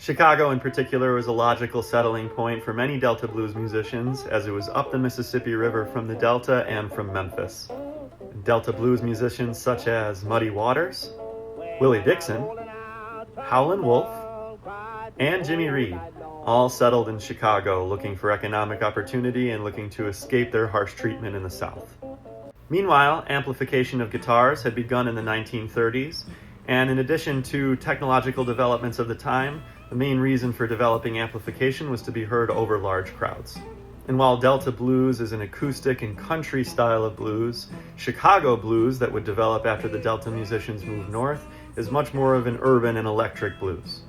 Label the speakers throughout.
Speaker 1: Chicago in particular was a logical settling point for many Delta blues musicians, as it was up the Mississippi River from the Delta and from Memphis. Delta blues musicians such as Muddy Waters, Willie Dixon, Howlin' Wolf, and Jimmy Reed all settled in Chicago looking for economic opportunity and looking to escape their harsh treatment in the South. Meanwhile, amplification of guitars had begun in the 1930s, and in addition to technological developments of the time, the main reason for developing amplification was to be heard over large crowds. And while Delta blues is an acoustic and country style of blues, Chicago blues that would develop after the Delta musicians moved north is much more of an urban and electric blues.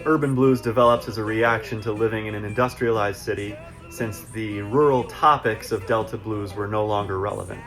Speaker 1: Urban blues develops as a reaction to living in an industrialized city, since the rural topics of Delta blues were no longer relevant.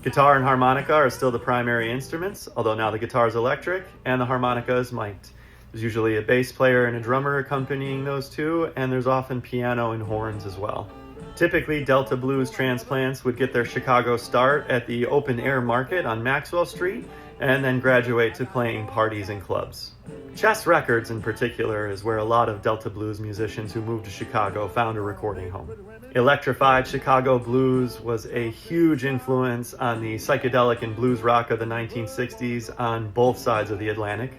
Speaker 1: Guitar and harmonica are still the primary instruments, although now the guitar is electric and the harmonica is mic'd. There's usually a bass player and a drummer accompanying those two, and there's often piano and horns as well. Typically, Delta blues transplants would get their Chicago start at the open air market on Maxwell Street, and then graduate to playing parties and clubs. Chess Records in particular is where a lot of Delta blues musicians who moved to Chicago found a recording home. Electrified Chicago blues was a huge influence on the psychedelic and blues rock of the 1960s on both sides of the Atlantic.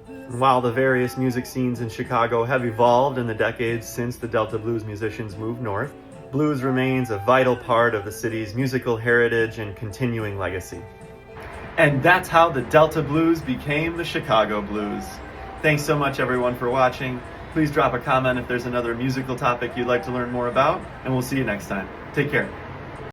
Speaker 1: And while the various music scenes in Chicago have evolved in the decades since the Delta blues musicians moved north, blues remains a vital part of the city's musical heritage and continuing legacy. And that's how the Delta blues became the Chicago blues. Thanks so much everyone for watching. Please drop a comment if there's another musical topic you'd like to learn more about, and we'll see you next time. Take care.